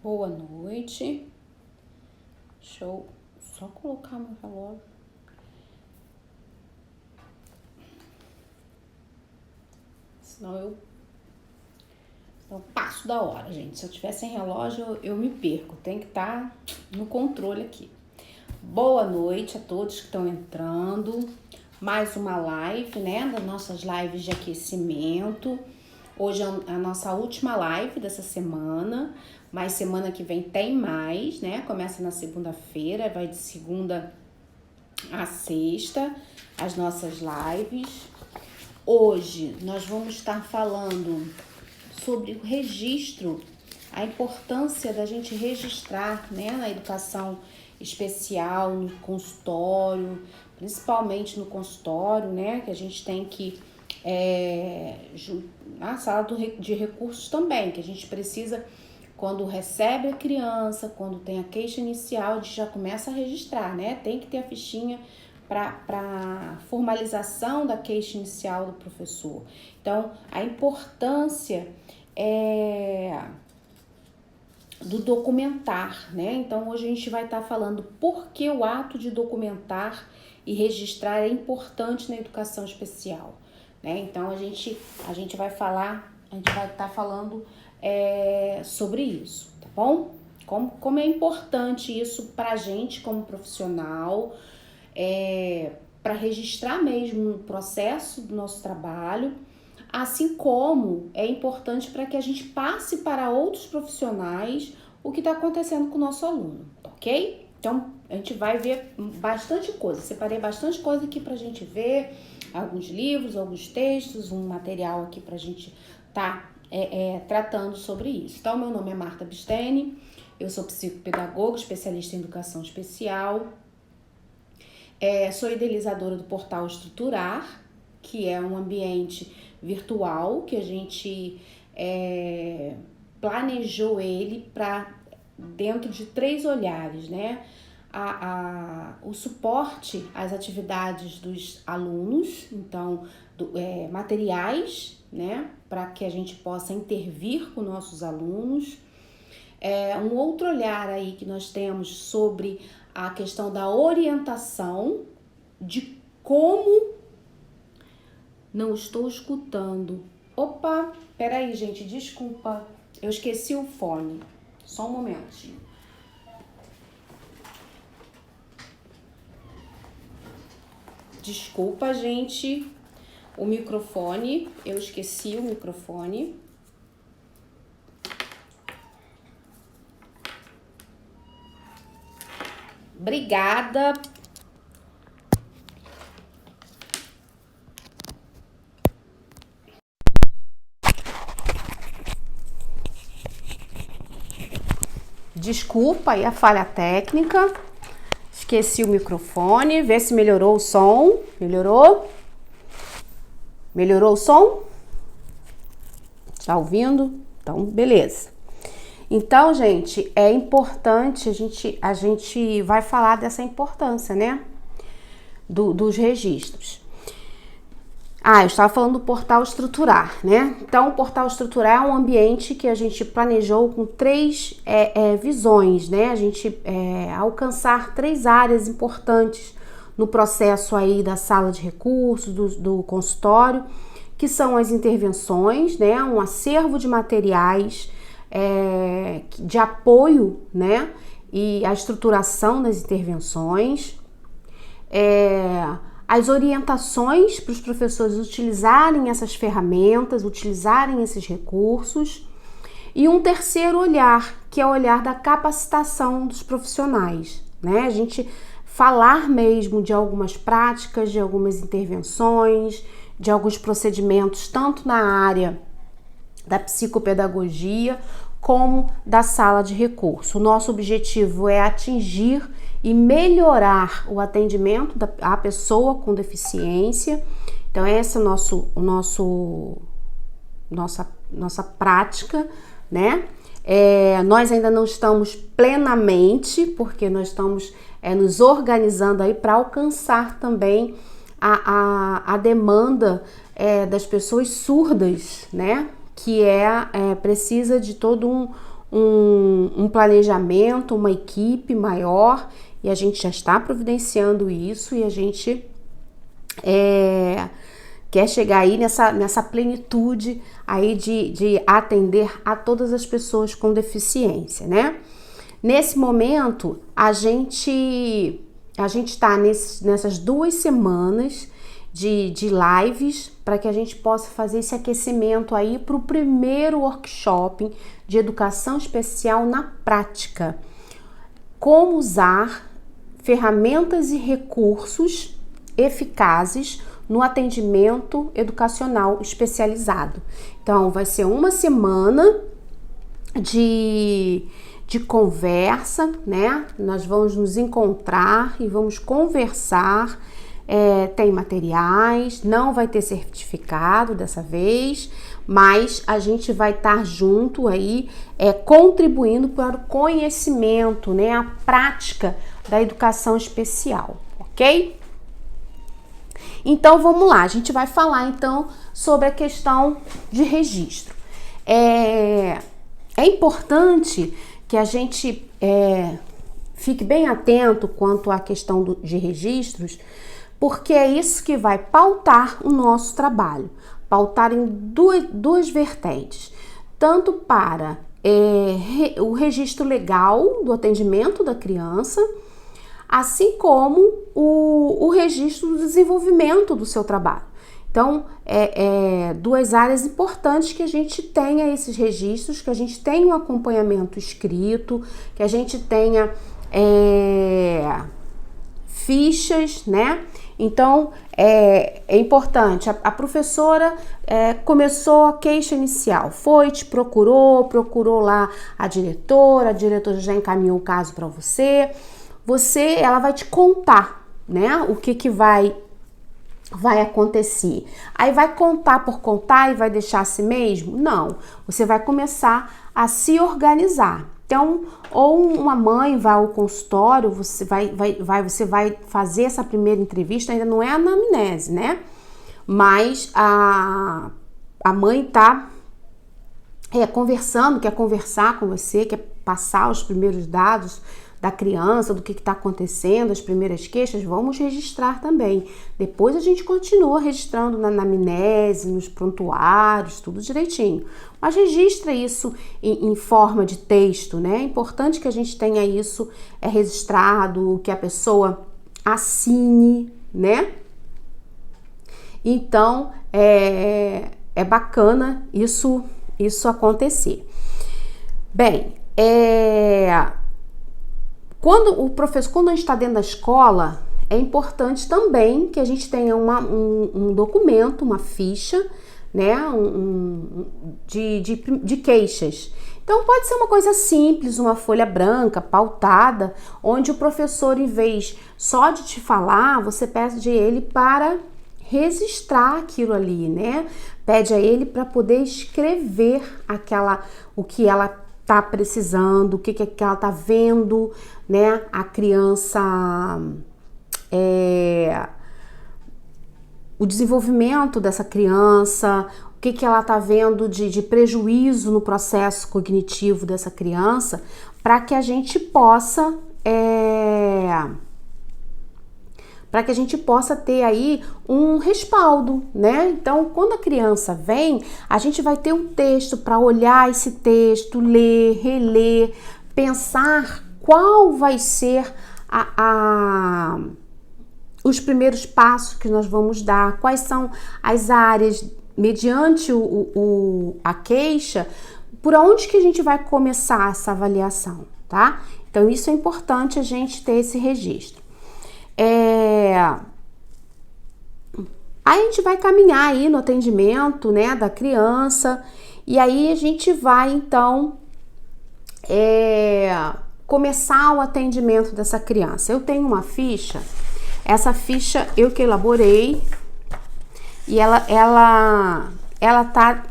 Boa noite. Deixa eu só colocar meu relógio. Senão eu passo da hora, gente. Se eu tiver sem relógio, eu me perco. Tem que estar no controle aqui. Boa noite a todos que estão entrando. Mais uma live, né? Das nossas lives de aquecimento. Hoje é a nossa última live dessa semana. Mas semana que vem tem mais, né? Começa na segunda-feira, vai de segunda a sexta, as nossas lives. Hoje nós vamos estar falando sobre o registro, a importância da gente registrar, né, na educação especial, no consultório, principalmente no consultório, né, que a gente tem que, na sala de recursos também, que a gente precisa, quando recebe a criança, quando tem a queixa inicial, a gente já começa a registrar, né, tem que ter a fichinha para formalização da queixa inicial do professor. Então, a importância do documentar, né? Então, hoje a gente vai estar falando por que o ato de documentar e registrar é importante na educação especial, né? Então, a gente vai estar falando sobre isso, tá bom? Como é importante isso pra gente como profissional, para registrar mesmo o processo do nosso trabalho, assim como é importante para que a gente passe para outros profissionais o que está acontecendo com o nosso aluno, ok? Então, a gente vai ver bastante coisa, separei bastante coisa aqui para a gente ver, alguns livros, alguns textos, um material aqui para a gente estar tratando sobre isso. Então, meu nome é Marta Bistene, eu sou psicopedagoga, especialista em educação especial, sou idealizadora do portal Estruturar, que é um ambiente virtual que a gente planejou ele para dentro de 3 olhares, né? O suporte às atividades dos alunos, então materiais, né? Para que a gente possa intervir com nossos alunos. Um outro olhar aí que nós temos sobre a questão da orientação, de como... Não estou escutando. Opa, peraí, gente, desculpa. Eu esqueci o fone. Só um momentinho. Desculpa, gente. O microfone. Eu esqueci o microfone. Obrigada. Desculpa aí a falha técnica. Esqueci o microfone. Vê se melhorou o som. Melhorou? Melhorou o som? Tá ouvindo? Então, beleza. Então, gente, é importante, a gente vai falar dessa importância, né? Dos registros. Eu estava falando do portal Estruturar, né? Então, o portal Estruturar é um ambiente que a gente planejou com 3 visões, né? A gente alcançar 3 áreas importantes no processo aí da sala de recursos, do consultório, que são as intervenções, né? Um acervo de materiais de apoio, né? E a estruturação das intervenções, as orientações para os professores utilizarem essas ferramentas, utilizarem esses recursos, e um terceiro olhar, que é o olhar da capacitação dos profissionais, né? A gente falar mesmo de algumas práticas, de algumas intervenções, de alguns procedimentos, tanto na área da psicopedagogia como da sala de recurso. O nosso objetivo é atingir e melhorar o atendimento à pessoa com deficiência. Então, essa é nossa prática, né? Nós ainda não estamos plenamente, porque nós estamos nos organizando aí para alcançar também a demanda das pessoas surdas, né? Que precisa de todo um planejamento, uma equipe maior, e a gente já está providenciando isso, e a gente quer chegar aí nessa plenitude aí de atender a todas as pessoas com deficiência, né? Nesse momento, a gente está nessas 2 semanas de lives para que a gente possa fazer esse aquecimento aí para o primeiro workshop de educação especial na prática. Como usar ferramentas e recursos eficazes no atendimento educacional especializado. Então, vai ser uma semana de conversa, né? Nós vamos nos encontrar e vamos conversar. Tem materiais, não vai ter certificado dessa vez, mas a gente vai estar junto aí, contribuindo para o conhecimento, né? A prática da educação especial, ok? Então, vamos lá, a gente vai falar então sobre a questão de registro. É importante que a gente fique bem atento quanto à questão de registros, porque é isso que vai pautar o nosso trabalho, pautar em duas vertentes, tanto para o registro legal do atendimento da criança, assim como o registro do desenvolvimento do seu trabalho. Então, 2 áreas importantes que a gente tenha esses registros, que a gente tenha um acompanhamento escrito, que a gente tenha fichas, né? Então, é importante, a professora começou a queixa inicial, te procurou lá a diretora já encaminhou o caso para você, ela vai te contar, né, o que vai acontecer. Aí vai contar por contar e vai deixar assim mesmo? Não, você vai começar a se organizar. Então, ou uma mãe vai ao consultório, você vai fazer essa primeira entrevista, ainda não é anamnese, né? Mas a mãe tá conversando, quer conversar com você, quer passar os primeiros dados da criança, do que está acontecendo, as primeiras queixas, vamos registrar também. Depois a gente continua registrando na anamnese, nos prontuários, tudo direitinho. Mas registra isso em forma de texto, né? É importante que a gente tenha isso registrado, que a pessoa assine, né? Então, é bacana isso acontecer. Bem, quando a gente está dentro da escola, é importante também que a gente tenha um documento, uma ficha, né, de queixas. Então, pode ser uma coisa simples, uma folha branca, pautada, onde o professor, em vez só de te falar, você pede a ele para registrar aquilo ali, né? Pede a ele para poder escrever o que ela tá precisando, o que ela tá vendo, né? A criança, o desenvolvimento dessa criança, o que ela tá vendo de prejuízo no processo cognitivo dessa criança, para que a gente possa ter aí um respaldo, né? Então, quando a criança vem, a gente vai ter um texto para olhar esse texto, ler, reler, pensar qual vai ser os primeiros passos que nós vamos dar, quais são as áreas, mediante a queixa, por onde que a gente vai começar essa avaliação, tá? Então, isso é importante a gente ter esse registro. Aí a gente vai caminhar aí no atendimento, né, da criança, e aí a gente vai, então, começar o atendimento dessa criança. Eu tenho uma ficha, essa ficha eu que elaborei, e ela tá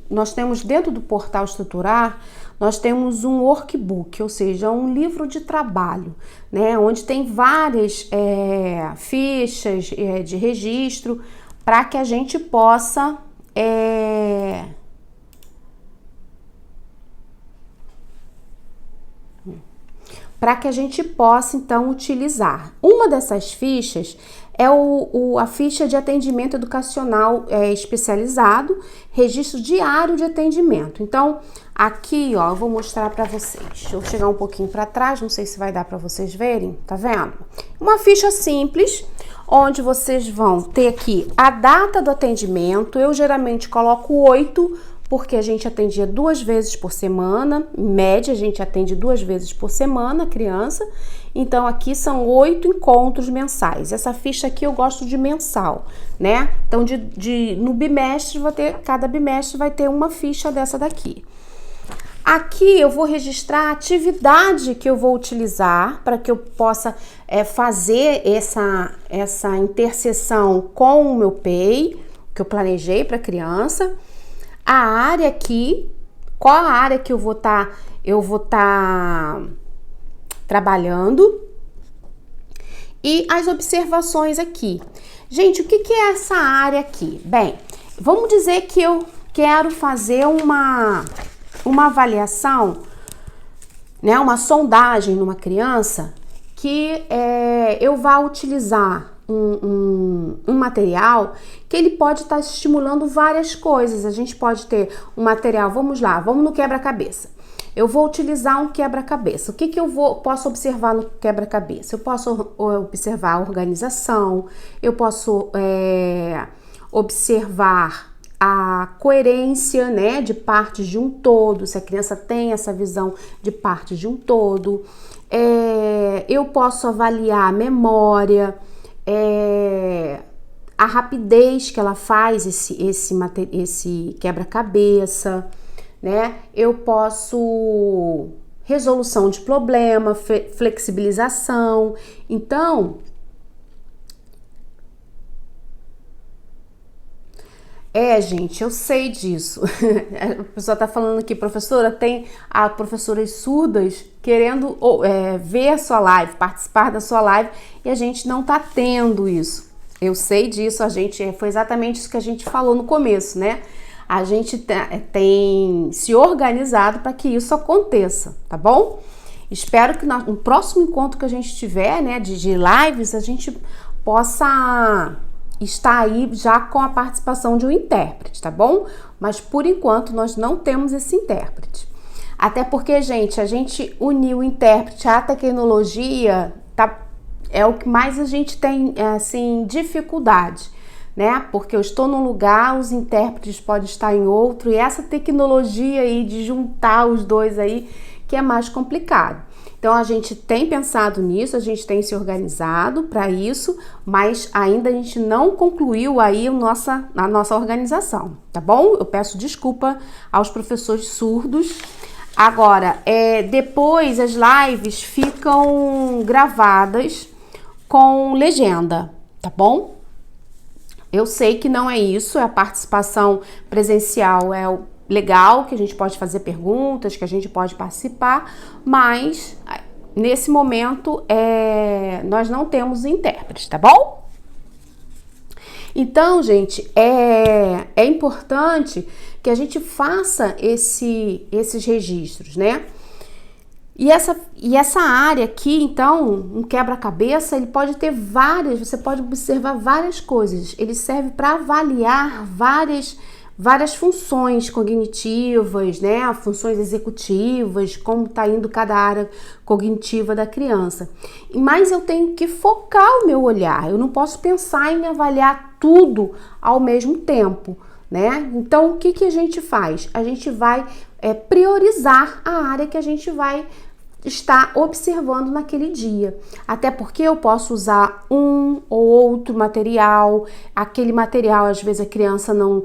nós temos dentro do portal Estruturar, nós temos um workbook, ou seja, um livro de trabalho, né, onde tem várias fichas de registro para que a gente possa para que a gente possa, então, utilizar. Uma dessas fichas é a ficha de atendimento educacional especializado, registro diário de atendimento. Então, aqui, ó, eu vou mostrar para vocês. Deixa eu chegar um pouquinho para trás, não sei se vai dar para vocês verem, tá vendo? Uma ficha simples, onde vocês vão ter aqui a data do atendimento. Eu geralmente coloco 8, porque a gente atendia 2 vezes por semana, em média a gente atende 2 vezes por semana a criança, então aqui são 8 encontros mensais. Essa ficha aqui eu gosto de mensal, né? Então no bimestre cada bimestre vai ter uma ficha dessa daqui. Aqui eu vou registrar a atividade que eu vou utilizar para que eu possa fazer essa interseção com o meu PEI, que eu planejei para a criança. A área aqui, qual a área que eu vou tá trabalhando, e as observações aqui. Gente, o que é essa área aqui? Bem, vamos dizer que eu quero fazer uma avaliação, né, uma sondagem numa criança, que eu vá utilizar um material que ele pode estar estimulando várias coisas. A gente pode ter um material, vamos no quebra-cabeça. Eu vou utilizar um quebra-cabeça. O que eu posso observar no quebra-cabeça? Eu posso observar a organização, eu posso observar a coerência, né, de partes de um todo, se a criança tem essa visão de partes de um todo. Eu posso avaliar a memória, a rapidez que ela faz esse quebra-cabeça, né? Eu posso resolução de problema, flexibilização. Então, gente, eu sei disso. A pessoa tá falando aqui, professora, tem professoras surdas querendo ver a sua live, participar da sua live, e a gente não tá tendo isso. Eu sei disso, foi exatamente isso que a gente falou no começo, né? A gente tem se organizado para que isso aconteça, tá bom? Espero que no próximo encontro que a gente tiver, né, de lives, a gente possa estar aí já com a participação de um intérprete, tá bom? Mas por enquanto nós não temos esse intérprete. Até porque, gente, a gente uniu o intérprete à tecnologia, é o que mais a gente tem, assim, dificuldade, né? Porque eu estou num lugar, os intérpretes podem estar em outro, e essa tecnologia aí de juntar os dois aí que é mais complicado. Então, a gente tem pensado nisso, a gente tem se organizado para isso, mas ainda a gente não concluiu aí a nossa organização, tá bom? Eu peço desculpa aos professores surdos. Agora, depois as lives ficam gravadas com legenda, tá bom? Eu sei que não é isso, a participação presencial legal, que a gente pode fazer perguntas, que a gente pode participar, mas nesse momento nós não temos intérprete, tá bom? Então, gente, é importante que a gente faça esses registros, né? E essa área aqui, então, um quebra-cabeça, ele pode ter você pode observar várias coisas. Ele serve para avaliar várias funções cognitivas, né? Funções executivas, como está indo cada área cognitiva da criança. Mas eu tenho que focar o meu olhar, eu não posso pensar em avaliar tudo ao mesmo tempo, né? Então, o que a gente faz? A gente vai priorizar a área que a gente vai estar observando naquele dia. Até porque eu posso usar um ou outro material, aquele material, às vezes a criança não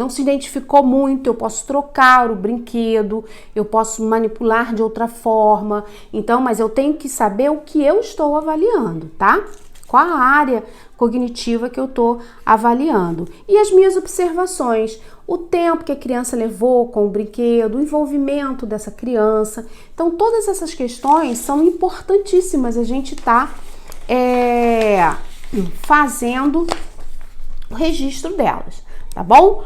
se identificou muito, eu posso trocar o brinquedo, eu posso manipular de outra forma. Então, mas eu tenho que saber o que eu estou avaliando, tá? Qual a área cognitiva que eu estou avaliando. E as minhas observações, o tempo que a criança levou com o brinquedo, o envolvimento dessa criança. Então, todas essas questões são importantíssimas a gente tá fazendo o registro delas, tá bom?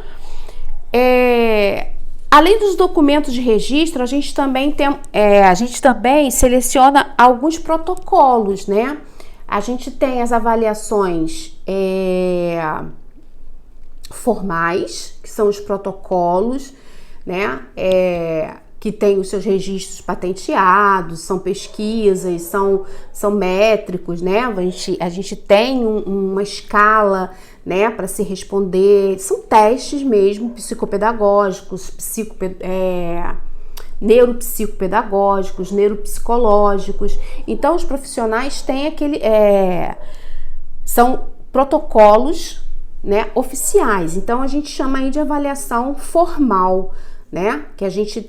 Além dos documentos de registro, a gente também seleciona alguns protocolos, né? A gente tem as avaliações formais, que são os protocolos, né? Que tem os seus registros patenteados, são pesquisas, são métricos, né? A gente tem uma escala, né, para se responder, são testes mesmo, psicopedagógicos, neuropsicopedagógicos, neuropsicológicos. Então, os profissionais têm são protocolos, né, oficiais. Então, a gente chama aí de avaliação formal, né? Que a gente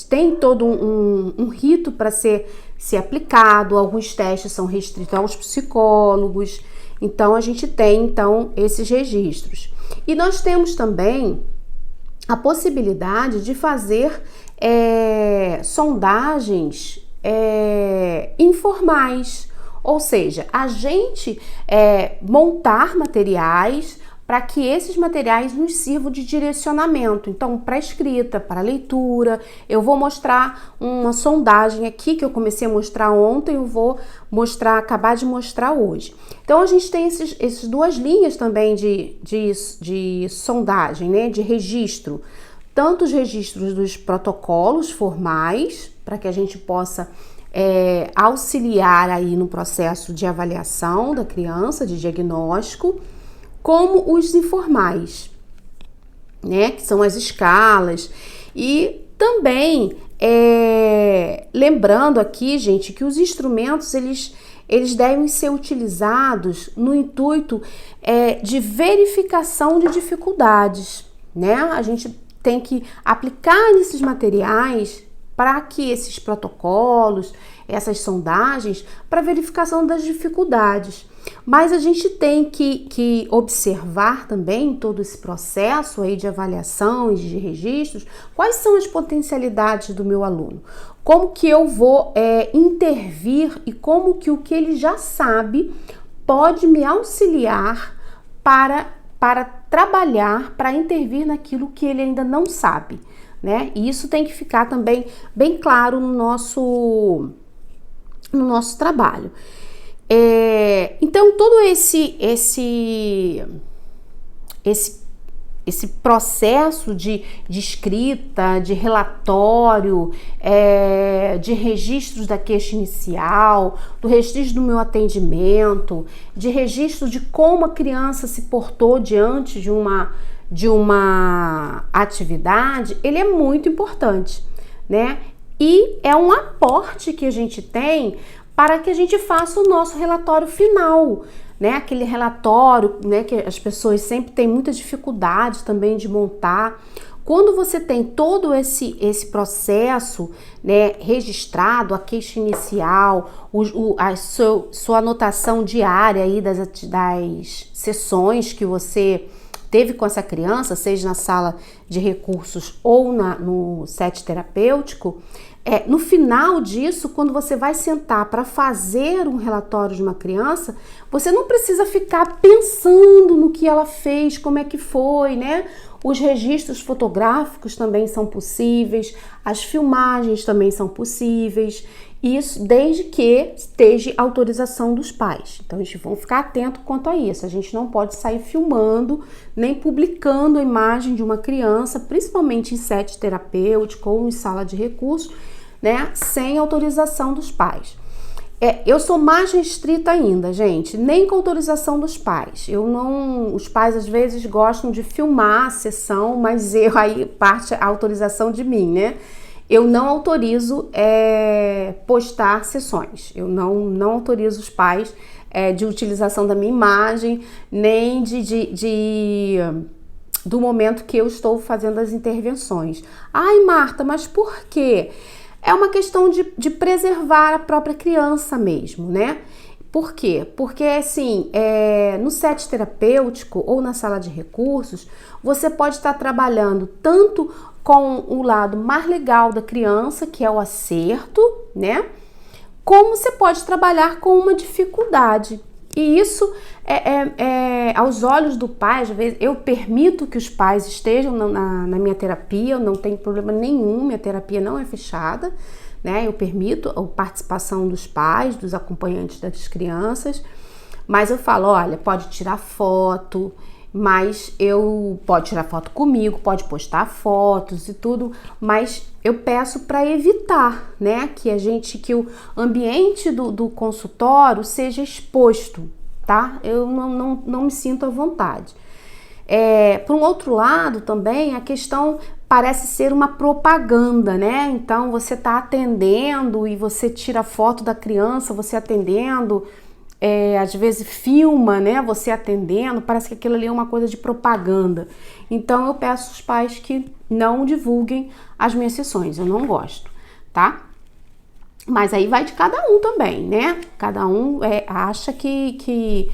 tem todo um rito para ser aplicado. Alguns testes são restritos aos psicólogos. Então, a gente tem, esses registros. E nós temos também a possibilidade de fazer sondagens informais. Ou seja, a gente montar materiais para que esses materiais nos sirvam de direcionamento. Então, para escrita, para leitura, eu vou mostrar uma sondagem aqui que eu comecei a mostrar ontem, eu vou acabar de mostrar hoje. Então, a gente tem essas duas linhas também de sondagem, né, de registro. Tanto os registros dos protocolos formais, para que a gente possa auxiliar aí no processo de avaliação da criança, de diagnóstico, como os informais, né, que são as escalas. E também, lembrando aqui, gente, que os instrumentos, eles devem ser utilizados no intuito de verificação de dificuldades, né? A gente tem que aplicar nesses materiais para que esses protocolos, essas sondagens, para verificação das dificuldades. Mas a gente tem que observar também todo esse processo aí de avaliação e de registros, quais são as potencialidades do meu aluno, como que eu vou intervir e como que o que ele já sabe pode me auxiliar para trabalhar, para intervir naquilo que ele ainda não sabe, né? E isso tem que ficar também bem claro no nosso trabalho. Então, todo esse processo de escrita, de relatório, de registros da queixa inicial, do registro do meu atendimento, de registro de como a criança se portou diante de uma atividade, ele é muito importante, né? E é um aporte que a gente tem para que a gente faça o nosso relatório final, né? Aquele relatório, né, que as pessoas sempre têm muita dificuldade também de montar. Quando você tem todo esse processo, né, registrado, a queixa inicial, a sua anotação diária aí das sessões que você teve com essa criança, seja na sala de recursos ou no set terapêutico, no final disso, quando você vai sentar para fazer um relatório de uma criança, você não precisa ficar pensando no que ela fez, como é que foi, né? Os registros fotográficos também são possíveis, as filmagens também são possíveis, isso desde que esteja autorização dos pais. Então, a gente vai ficar atento quanto a isso. A gente não pode sair filmando, nem publicando a imagem de uma criança, principalmente em set terapêutico ou em sala de recursos, né, sem autorização dos pais. Eu sou mais restrita ainda, gente, nem com autorização dos pais. Os pais às vezes gostam de filmar a sessão, mas aí parte a autorização de mim, né? Eu não autorizo postar sessões. Eu não autorizo os pais de utilização da minha imagem, nem do momento que eu estou fazendo as intervenções. Ai, Marta, mas por quê? É uma questão de preservar a própria criança mesmo, né? Por quê? Porque, assim, no set terapêutico ou na sala de recursos, você pode estar trabalhando tanto com o lado mais legal da criança, que é o acerto, né? Como você pode trabalhar com uma dificuldade. E isso aos olhos do pai, às vezes, eu permito que os pais estejam na minha terapia, eu não tenho problema nenhum, minha terapia não é fechada, né? Eu permito a participação dos pais, dos acompanhantes das crianças, mas eu falo, olha, pode tirar foto, mas pode tirar foto comigo, pode postar fotos e tudo, mas eu peço para evitar, né, que o ambiente do consultório seja exposto, tá? Eu não me sinto à vontade. Por um outro lado também, a questão parece ser uma propaganda, né? Então você tá atendendo e você tira foto da criança, você atendendo, às vezes filma, né, você atendendo, parece que aquilo ali é uma coisa de propaganda. Então eu peço aos pais que não divulguem as minhas sessões, eu não gosto, tá? Mas aí vai de cada um também, né? Cada um acha que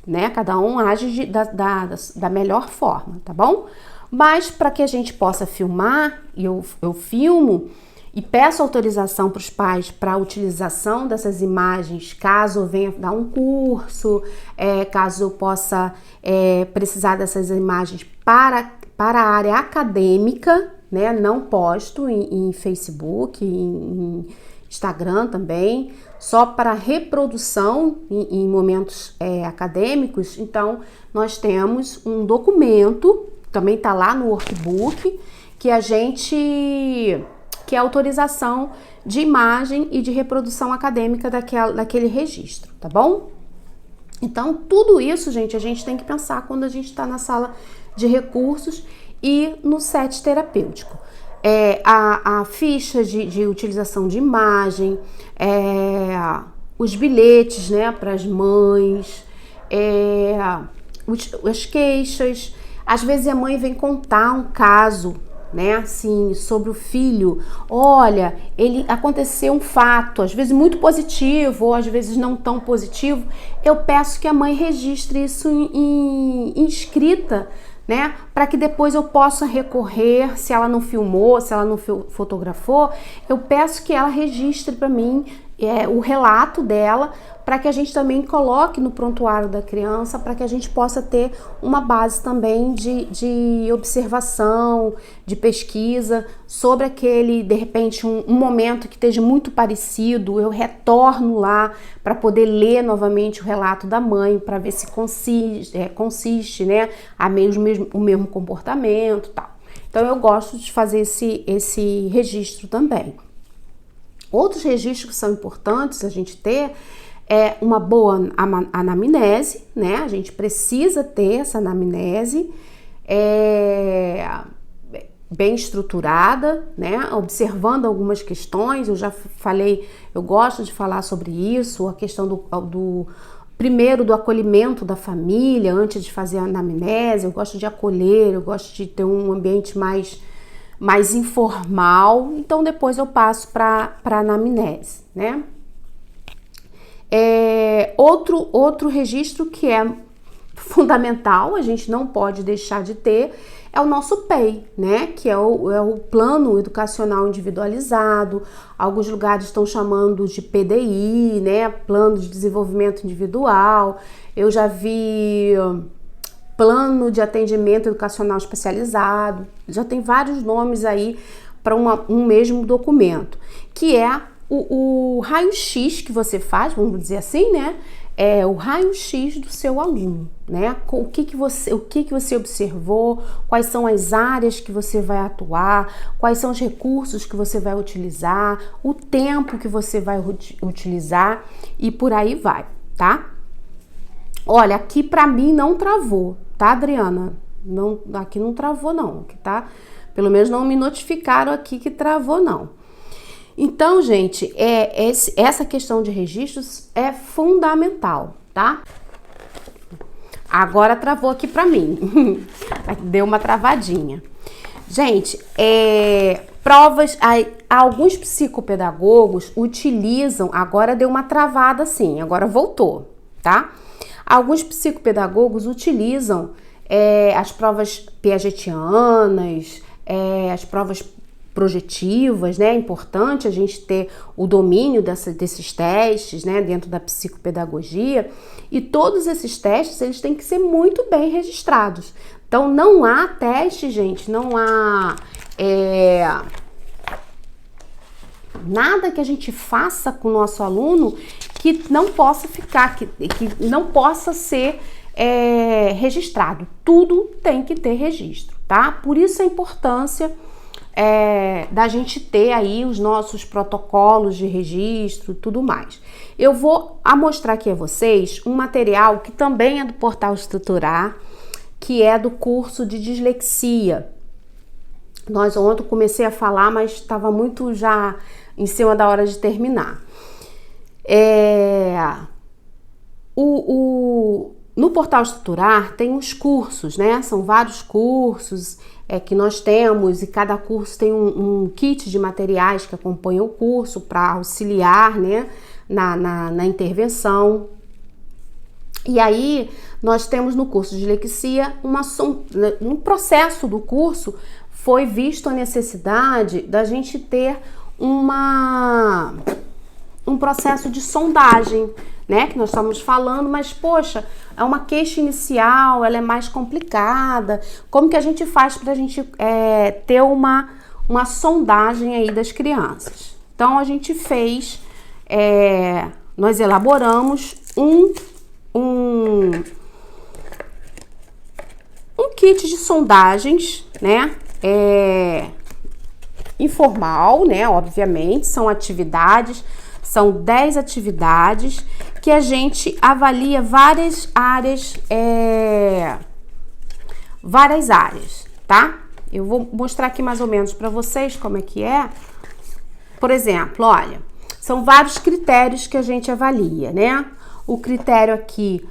né, cada um age da melhor forma, tá bom? Mas para que a gente possa filmar, eu filmo, e peço autorização para os pais para a utilização dessas imagens, caso eu venha dar um curso, caso eu possa precisar dessas imagens para a área acadêmica, né? Não posto em Facebook, em Instagram também, só para reprodução em momentos acadêmicos. Então, nós temos um documento, também está lá no workbook, que é autorização de imagem e de reprodução acadêmica daquele registro, tá bom? Então, tudo isso, gente, a gente tem que pensar quando a gente está na sala de recursos e no set terapêutico. A ficha de utilização de imagem, os bilhetes, né, para as mães, as queixas. Às vezes a mãe vem contar um caso, né, assim, sobre o filho. Olha, aconteceu um fato, às vezes muito positivo, ou às vezes não tão positivo. Eu peço que a mãe registre isso em escrita, né, para que depois eu possa recorrer, se ela não filmou, se ela não fotografou, eu peço que ela registre para mim o relato dela, para que a gente também coloque no prontuário da criança, para que a gente possa ter uma base também de observação, de pesquisa sobre aquele, de repente, um momento que esteja muito parecido. Eu retorno lá para poder ler novamente o relato da mãe, para ver se consiste, né, o mesmo comportamento e tal. Então eu gosto de fazer esse registro também. Outros registros que são importantes a gente ter uma boa anamnese, né? A gente precisa ter essa anamnese bem estruturada, né? Observando algumas questões. Eu já falei, eu gosto de falar sobre isso, a questão primeiro do acolhimento da família, antes de fazer a anamnese. Eu gosto de acolher, eu gosto de ter um ambiente mais informal, então depois eu passo para a anamnese, né? Outro registro que é fundamental, a gente não pode deixar de ter, é o nosso PEI, né? Que é o Plano Educacional Individualizado. Alguns lugares estão chamando de PDI, né? Plano de Desenvolvimento Individual. Eu já vi Plano de Atendimento Educacional Especializado. Já tem vários nomes aí para um mesmo documento, que é o raio-x que você faz, vamos dizer assim, né? É o raio-x do seu aluno, né? O que você observou, quais são as áreas que você vai atuar, quais são os recursos que você vai utilizar, o tempo que você vai utilizar e por aí vai, tá? Olha, aqui pra mim não travou, tá, Adriana? Não, aqui não travou não, aqui tá? Pelo menos não me notificaram aqui que travou não. Então, gente, essa questão de registros é fundamental, tá? Agora travou aqui pra mim. Deu uma travadinha. Gente, provas... Alguns psicopedagogos utilizam... Agora deu uma travada sim, agora voltou, tá? Alguns psicopedagogos utilizam as provas piagetianas, as provas projetivas, né? É importante a gente ter o domínio desses testes, né, dentro da psicopedagogia, e todos esses testes, eles têm que ser muito bem registrados. Então, não há teste, gente, não há nada que a gente faça com o nosso aluno que não possa ficar, que não possa ser registrado. Tudo tem que ter registro, tá? Por isso a importância da gente ter aí os nossos protocolos de registro e tudo mais. Eu vou mostrar aqui a vocês um material que também é do Portal Estruturar, que é do curso de dislexia. Ontem comecei a falar, mas estava muito já em cima da hora de terminar. No Portal Estruturar tem os cursos, né? São vários cursos que nós temos, e cada curso tem um kit de materiais que acompanham o curso para auxiliar, né, na intervenção. E aí nós temos no curso de dislexia um processo do curso, foi visto a necessidade da gente ter um processo de sondagem, né, que nós estamos falando, mas poxa, é uma queixa inicial, ela é mais complicada. Como que a gente faz para a gente ter uma sondagem aí das crianças? Então a gente fez, nós elaboramos um kit de sondagens, né, informal, né, obviamente, são 10 atividades que a gente avalia várias áreas, tá? Eu vou mostrar aqui mais ou menos para vocês como é que é. Por exemplo, olha, são vários critérios que a gente avalia, né? O critério aqui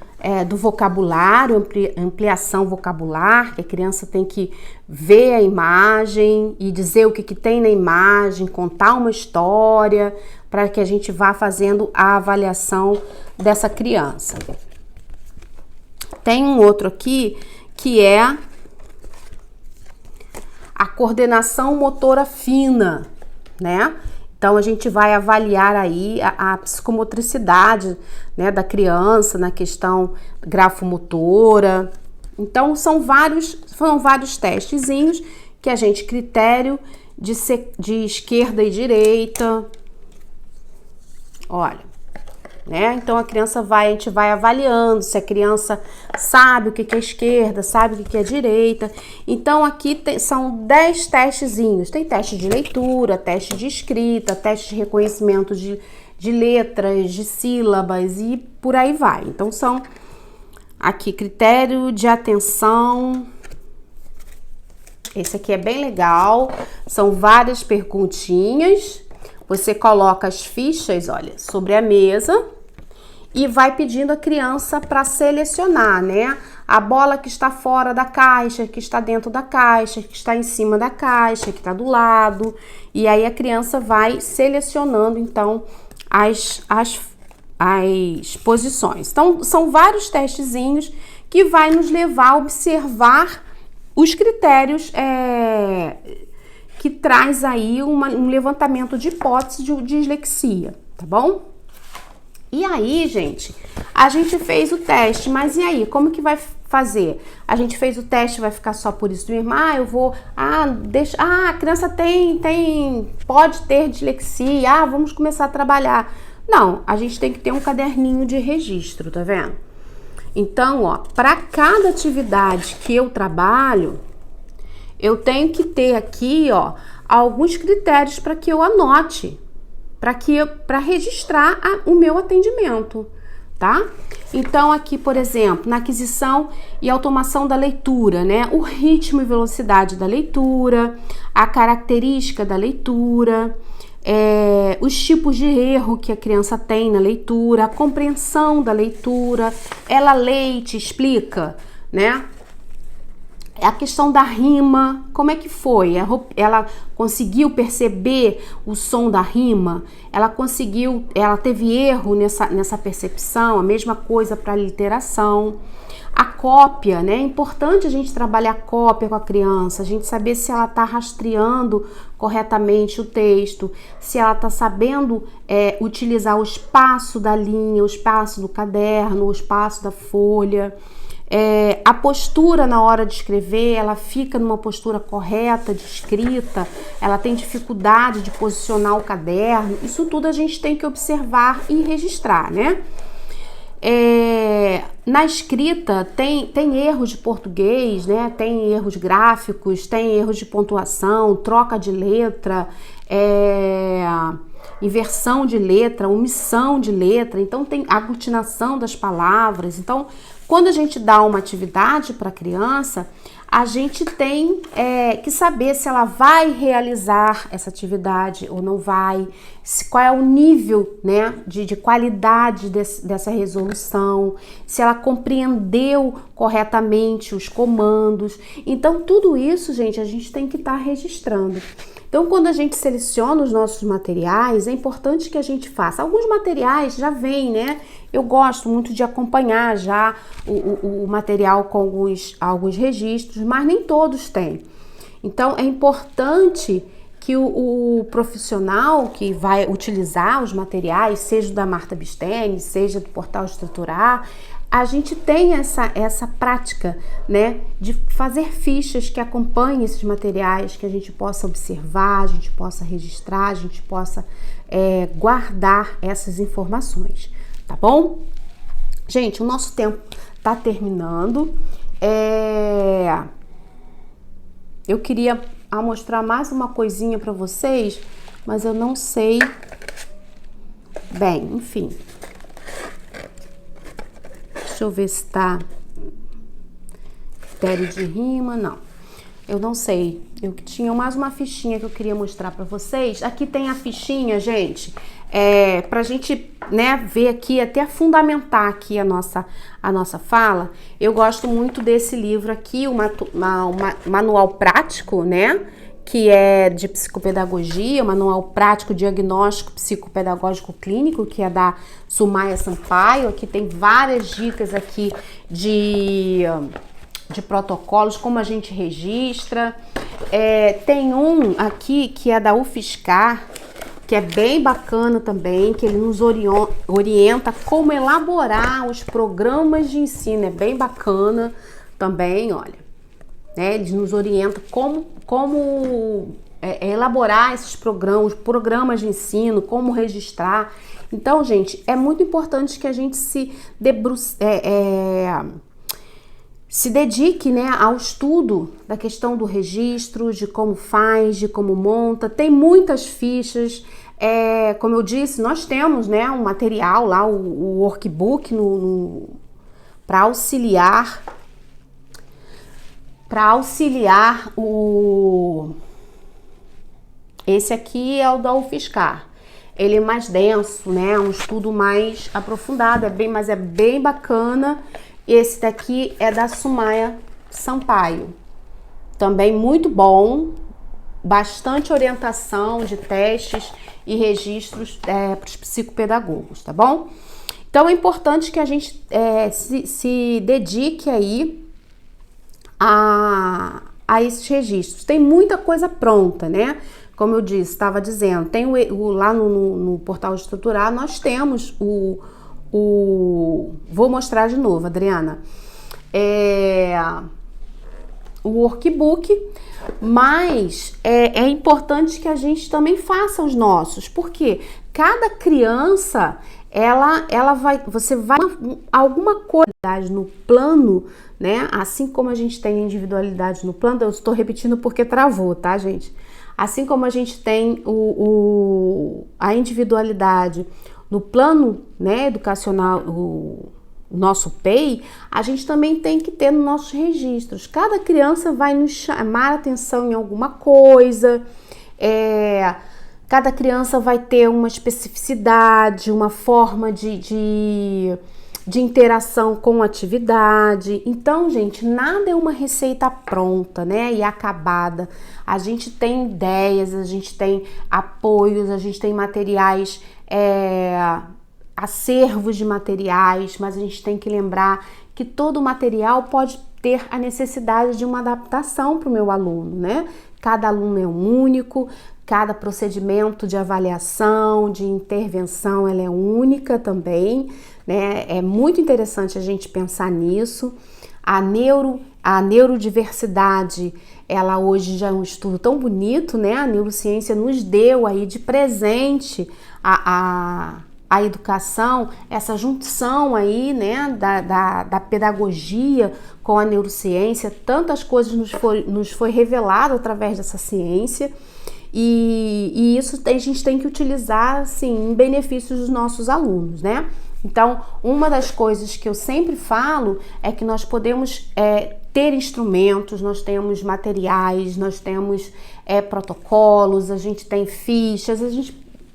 do vocabulário, ampliação vocabular, que a criança tem que ver a imagem e dizer o que tem na imagem, contar uma história, para que a gente vá fazendo a avaliação dessa criança. Tem um outro aqui que é a coordenação motora fina, né? Então, a gente vai avaliar aí a psicomotricidade, né, da criança na questão grafomotora. Então, são vários testezinhos que a gente, critério de esquerda e direita. Olha, né? Então, a gente vai avaliando se a criança sabe o que é esquerda, sabe o que é direita. Então, aqui são 10 testezinhos. Tem teste de leitura, teste de escrita, teste de reconhecimento de letras, de sílabas e por aí vai. Então, são aqui critério de atenção. Esse aqui é bem legal. São várias perguntinhas. Você coloca as fichas, olha, sobre a mesa e vai pedindo a criança para selecionar, né? A bola que está fora da caixa, que está dentro da caixa, que está em cima da caixa, que está do lado. E aí a criança vai selecionando, então, as posições. Então, são vários testezinhos que vai nos levar a observar os critérios que traz aí um levantamento de hipótese de dislexia, tá bom? E aí, gente, a gente fez o teste, mas e aí, como que vai fazer? A gente fez o teste, vai ficar só por isso mesmo? A criança pode ter dislexia, vamos começar a trabalhar. Não, a gente tem que ter um caderninho de registro, tá vendo? Então, ó, para cada atividade que eu trabalho, eu tenho que ter aqui, ó, alguns critérios para que eu anote, para registrar o meu atendimento, tá? Então, aqui, por exemplo, na aquisição e automação da leitura, né? O ritmo e velocidade da leitura, a característica da leitura, os tipos de erro que a criança tem na leitura, a compreensão da leitura, ela lê e te explica, né? A questão da rima, como é que foi? Ela conseguiu perceber o som da rima? Ela teve erro nessa percepção? A mesma coisa para a literação. A cópia, né? É importante a gente trabalhar a cópia com a criança, a gente saber se ela está rastreando corretamente o texto, se ela está sabendo utilizar o espaço da linha, o espaço do caderno, o espaço da folha. A postura na hora de escrever, ela fica numa postura correta de escrita, ela tem dificuldade de posicionar o caderno, isso tudo a gente tem que observar e registrar, né? Na escrita tem erros de português, né? Tem erros gráficos, tem erros de pontuação, troca de letra, inversão de letra, omissão de letra, então tem aglutinação das palavras. Então, quando a gente dá uma atividade para a criança, a gente tem que saber se ela vai realizar essa atividade ou não vai, qual é o nível, né, de qualidade dessa resolução, se ela compreendeu corretamente os comandos. Então, tudo isso, gente, a gente tem que estar registrando. Então, quando a gente seleciona os nossos materiais, é importante que a gente faça. Alguns materiais já vêm, né? Eu gosto muito de acompanhar já o material com alguns registros, mas nem todos têm. Então, é importante que o profissional que vai utilizar os materiais, seja da Marta Bistene, seja do Portal Estruturar, a gente tem essa prática, né, de fazer fichas que acompanhem esses materiais, que a gente possa observar, a gente possa registrar, a gente possa guardar essas informações, tá bom? Gente, o nosso tempo tá terminando. Eu queria mostrar mais uma coisinha para vocês, mas eu não sei. Bem, enfim. Deixa eu ver se tá critério de rima, não. Eu não sei. Eu tinha mais uma fichinha que eu queria mostrar para vocês. Aqui tem a fichinha, gente, pra gente, né, ver aqui, até fundamentar aqui a nossa fala. Eu gosto muito desse livro aqui, o Manual Prático, né, que é de psicopedagogia, Manual Prático Diagnóstico Psicopedagógico Clínico, que é da Sumaya Sampaio. Aqui tem várias dicas aqui de protocolos, como a gente registra. Tem um aqui que é da UFSCar, que é bem bacana também, que ele nos orienta como elaborar os programas de ensino. É bem bacana também, olha, né? Ele nos orienta como elaborar esses programas de ensino, como registrar. Então, gente, é muito importante que a gente se dedique, né, ao estudo da questão do registro, de como faz, de como monta. Tem muitas fichas. Como eu disse, nós temos, né, um material lá, o workbook para auxiliar esse aqui é o da UFSCar. Ele é mais denso, né? Um estudo mais aprofundado, mas é bem bacana. Esse daqui é da Sumaya Sampaio. Também muito bom, bastante orientação de testes e registros para os psicopedagogos, tá bom? Então é importante que a gente se dedique aí a esses registros. Tem muita coisa pronta, né? Como eu disse, estava dizendo, tem lá no Portal Estruturar, nós temos vou mostrar de novo, Adriana, o workbook, mas é importante que a gente também faça os nossos, porque cada criança, você vai alguma coisa no plano, né? Assim como a gente tem individualidade no plano, eu estou repetindo porque travou, tá, gente? Assim como a gente tem a individualidade no plano, né, educacional, o nosso PEI, a gente também tem que ter nos nossos registros. Cada criança vai nos chamar a atenção em alguma coisa, cada criança vai ter uma especificidade, uma forma de interação com a atividade. Então, gente, nada é uma receita pronta, né, e acabada. A gente tem ideias, a gente tem apoios, a gente tem materiais, acervos de materiais, mas a gente tem que lembrar que todo material pode ter a necessidade de uma adaptação para o meu aluno, né? Cada aluno é único, cada procedimento de avaliação, de intervenção, ela é única também, né? É muito interessante a gente pensar nisso. A neurodiversidade, ela hoje já é um estudo tão bonito, né? A neurociência nos deu aí de presente a educação, essa junção aí, né, da pedagogia com a neurociência. Tantas coisas nos foi revelado através dessa ciência, e isso a gente tem que utilizar, assim, em benefício dos nossos alunos, né? Então, uma das coisas que eu sempre falo é que nós podemos ter instrumentos, nós temos materiais, nós temos protocolos, a gente tem fichas,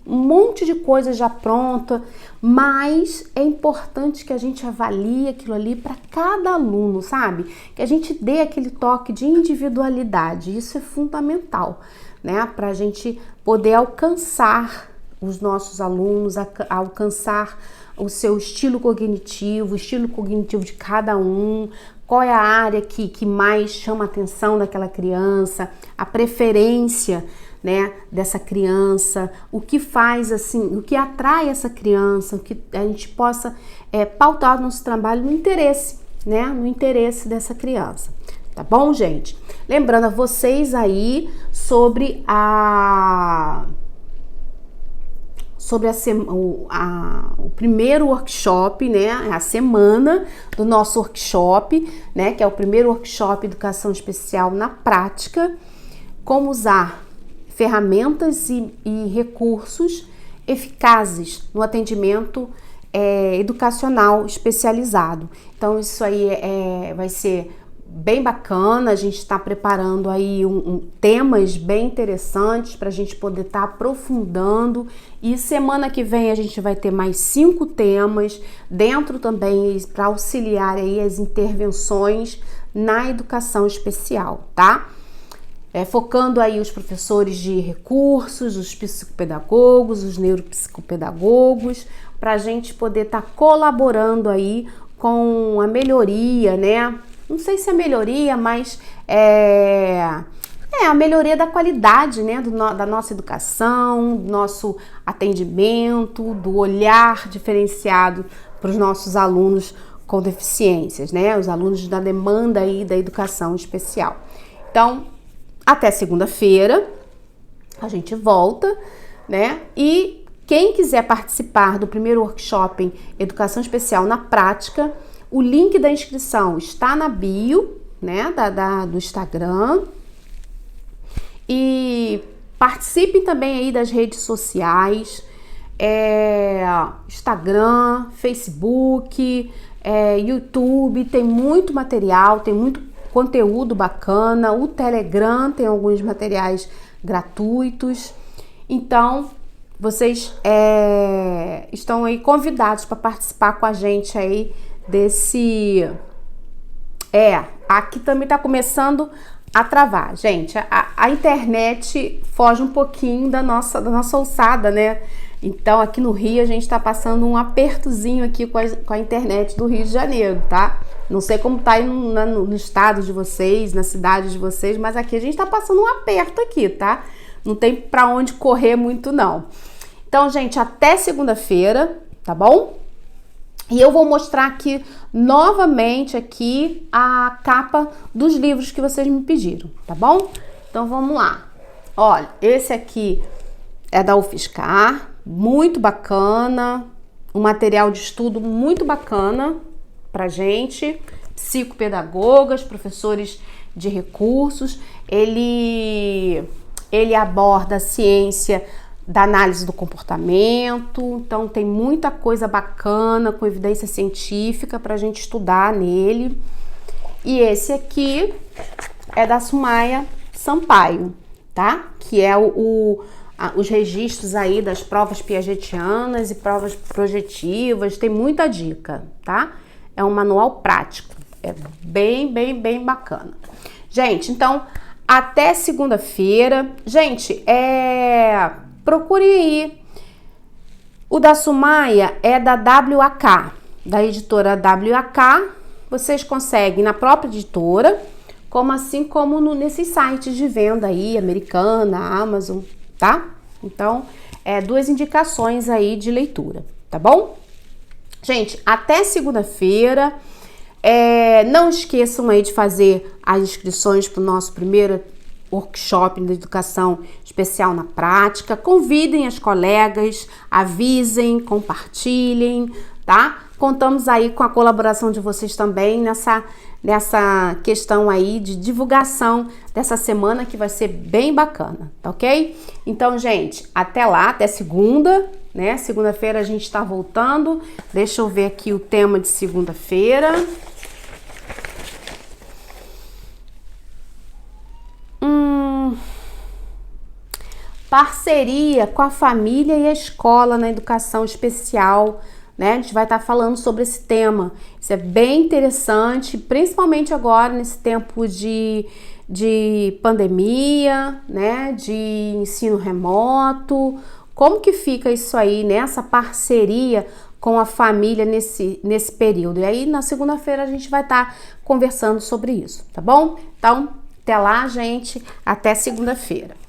um monte de coisa já pronta, mas é importante que a gente avalie aquilo ali para cada aluno, sabe? Que a gente dê aquele toque de individualidade, isso é fundamental, né? Para a gente poder alcançar os nossos alunos, alcançar o seu estilo cognitivo, o estilo cognitivo de cada um, qual é a área que mais chama a atenção daquela criança, a preferência, né, dessa criança, o que faz assim, o que atrai essa criança, o que a gente possa pautar o nosso trabalho no interesse, né, no interesse dessa criança, tá bom, gente? Lembrando a vocês aí sobre o primeiro workshop, né, a semana do nosso workshop, né, que é o primeiro workshop Educação Especial na Prática, como usar ferramentas e recursos eficazes no atendimento educacional especializado. Então isso aí vai ser bem bacana, a gente está preparando aí temas bem interessantes para a gente poder estar aprofundando, e semana que vem a gente vai ter mais 5 temas dentro também para auxiliar aí as intervenções na educação especial, tá? Focando aí os professores de recursos, os psicopedagogos, os neuropsicopedagogos, para a gente poder estar colaborando aí com a melhoria, né? Não sei se é melhoria, mas a melhoria da qualidade, né? Da nossa educação, do nosso atendimento, do olhar diferenciado para os nossos alunos com deficiências, né? Os alunos da demanda aí da educação especial. Então, até segunda-feira a gente volta, né? E quem quiser participar do primeiro workshop em Educação Especial na Prática, o link da inscrição está na bio, né, do Instagram. E participem também aí das redes sociais, Instagram, Facebook, YouTube, tem muito material, tem muito conteúdo bacana. O Telegram tem alguns materiais gratuitos. Então, vocês estão aí convidados para participar com a gente aí desse... aqui também tá começando a travar, gente. A internet foge um pouquinho da nossa alçada, né? Então, aqui no Rio, a gente tá passando um apertozinho aqui com a internet do Rio de Janeiro, tá? Não sei como tá aí no estado de vocês, na cidade de vocês, mas aqui a gente tá passando um aperto aqui, tá? Não tem pra onde correr muito, não. Então, gente, até segunda-feira, tá bom? E eu vou mostrar aqui, novamente, aqui, a capa dos livros que vocês me pediram, tá bom? Então, vamos lá. Olha, esse aqui é da UFSCar, muito bacana, um material de estudo muito bacana pra gente, psicopedagogas, professores de recursos. Ele aborda a ciência da análise do comportamento, então tem muita coisa bacana com evidência científica para a gente estudar nele. E esse aqui é da Sumaia Sampaio, tá? Que é os registros aí das provas piagetianas e provas projetivas, tem muita dica, tá? É um manual prático, é bem bacana. Gente, então, até segunda-feira. Gente, procure aí. O da Sumaia é da WAK, da editora WAK, vocês conseguem na própria editora, como assim como nesses sites de venda aí, Americana, Amazon, tá? Então, 2 indicações aí de leitura, tá bom? Gente, até segunda-feira. Não esqueçam aí de fazer as inscrições para o nosso primeiro workshop de educação especial na prática. Convidem as colegas, avisem, compartilhem, tá? Contamos aí com a colaboração de vocês também nessa questão aí de divulgação dessa semana, que vai ser bem bacana, tá ok? Então, gente, até lá, até segunda, né? Segunda-feira a gente tá voltando. Deixa eu ver aqui o tema de segunda-feira. Parceria com a família e a escola na educação especial, né? A gente vai estar falando sobre esse tema. Isso é bem interessante, principalmente agora nesse tempo de pandemia, né? De ensino remoto. Como que fica isso aí, né? Essa parceria com a família nesse período. E aí, na segunda-feira, a gente vai estar conversando sobre isso, tá bom? Então, até lá, gente. Até segunda-feira.